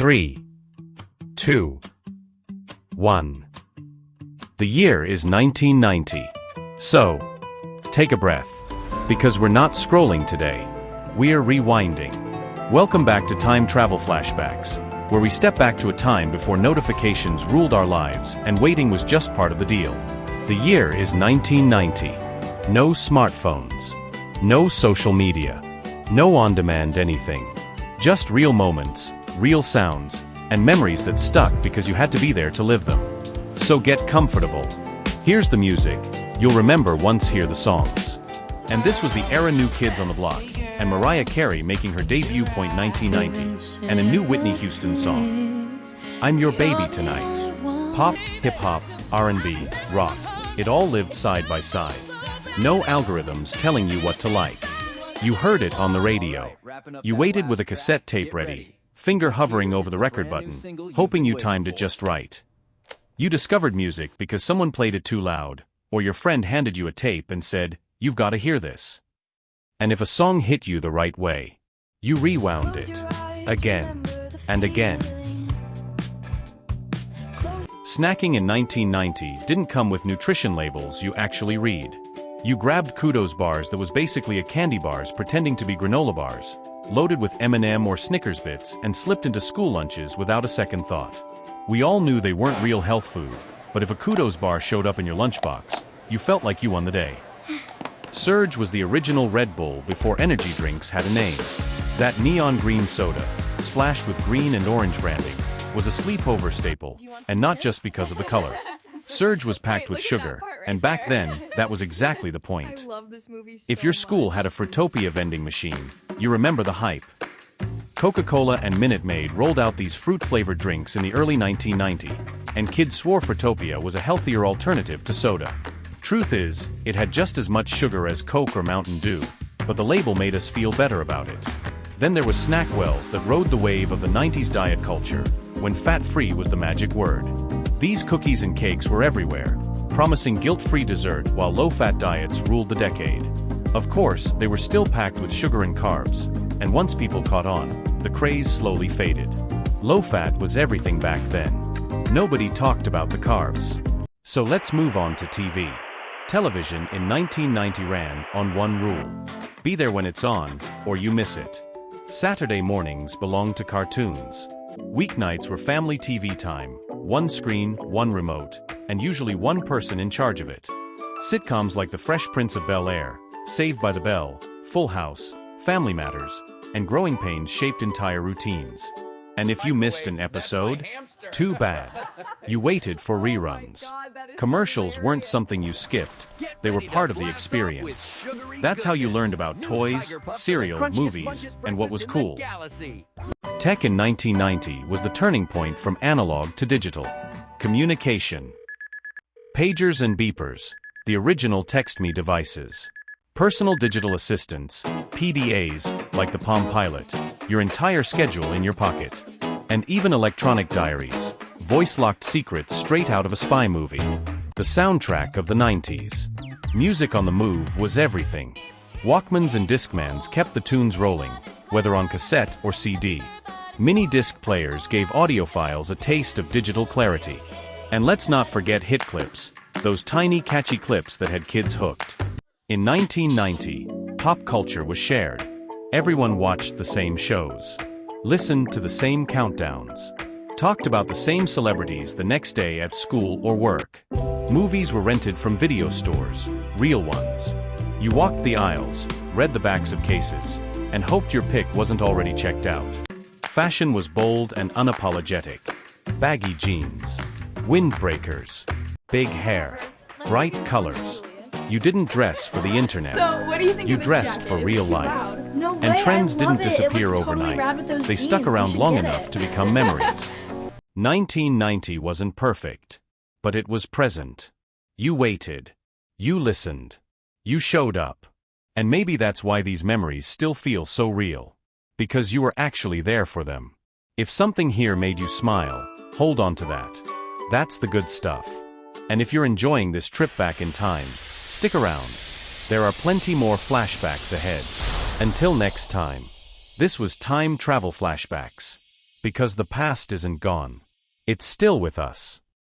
3, 2, 1. The year is 1990. So, take a breath. Because we're not scrolling today. We're rewinding. Welcome back to Time Travel Flashbacks, where we step back to a time before notifications ruled our lives and waiting was just part of the deal. The year is 1990. No smartphones. No social media. No on-demand anything. Just real moments, real sounds, and memories that stuck because you had to be there to live them. So get comfortable. Here's the music. You'll remember once hear the songs. And this was the era New Kids on the Block, and Mariah Carey making her debut point 1990, and a new Whitney Houston song. I'm Your Baby Tonight. Pop, hip-hop, R&B, rock, it all lived side by side. No algorithms telling you what to like. You heard it on the radio. You waited with a cassette tape ready, finger hovering over the record button, hoping you timed it just right. You discovered music because someone played it too loud, or your friend handed you a tape and said, "You've got to hear this." And if a song hit you the right way, you rewound it, again, and again. Snacking in 1990 didn't come with nutrition labels you actually read. You grabbed Kudos bars that was basically a candy bars pretending to be granola bars, loaded with M&M or Snickers bits and slipped into school lunches without a second thought. We all knew they weren't real health food, but if a Kudos bar showed up in your lunchbox, you felt like you won the day. Surge was the original Red Bull before energy drinks had a name. That neon green soda, splashed with green and orange branding, was a sleepover staple, and not just because of the color. Surge was packed with sugar, and back then, that was exactly the point. If your school had a Fruitopia vending machine, you remember the hype. Coca-Cola and Minute Maid rolled out these fruit-flavored drinks in the early 1990s, and kids swore Fruitopia was a healthier alternative to soda. Truth is, it had just as much sugar as Coke or Mountain Dew, but the label made us feel better about it. Then there was Snackwells that rode the wave of the 90s diet culture, when fat-free was the magic word. These cookies and cakes were everywhere, promising guilt-free dessert while low-fat diets ruled the decade. Of course, they were still packed with sugar and carbs, and once people caught on, the craze slowly faded. Low-fat was everything back then. Nobody talked about the carbs. So let's move on to TV. Television in 1990 ran on one rule. Be there when it's on, or you miss it. Saturday mornings belonged to cartoons. Weeknights were family TV time, one screen, one remote, and usually one person in charge of it. Sitcoms like The Fresh Prince of Bel-Air, Saved by the Bell, Full House, Family Matters, and Growing Pains shaped entire routines. And if you missed an episode, too bad. You waited for reruns. Commercials weren't something you skipped. They were part of the experience. That's how you learned about toys, cereal, movies, and what was cool. Tech in 1990 was the turning point from analog to digital. Communication. Pagers and beepers, the original text-me devices. Personal digital assistants, PDAs, like the Palm Pilot, your entire schedule in your pocket. And even electronic diaries, voice-locked secrets straight out of a spy movie. The soundtrack of the 90s. Music on the move was everything. Walkmans and Discmans kept the tunes rolling, whether on cassette or CD. Mini disc players gave audiophiles a taste of digital clarity. And let's not forget hit clips, those tiny catchy clips that had kids hooked. In 1990, pop culture was shared. Everyone watched the same shows, listened to the same countdowns, talked about the same celebrities the next day at school or work. Movies were rented from video stores, real ones. You walked the aisles, read the backs of cases, and hoped your pick wasn't already checked out. Fashion was bold and unapologetic. Baggy jeans, windbreakers, big hair, bright colors. You didn't dress for the internet. So, what do you think You of this dressed jacket? for Is it real too life. loud? No way, And trends I didn't love it. It disappear looks totally overnight. rad with those They stuck jeans. You around should long get enough it. to become memories. 1990 wasn't perfect, but it was present. You waited. You listened. You showed up. And maybe that's why these memories still feel so real. Because you were actually there for them. If something here made you smile, hold on to that. That's the good stuff. And if you're enjoying this trip back in time, stick around. There are plenty more flashbacks ahead. Until next time. This was Time Travel Flashbacks. Because the past isn't gone. It's still with us.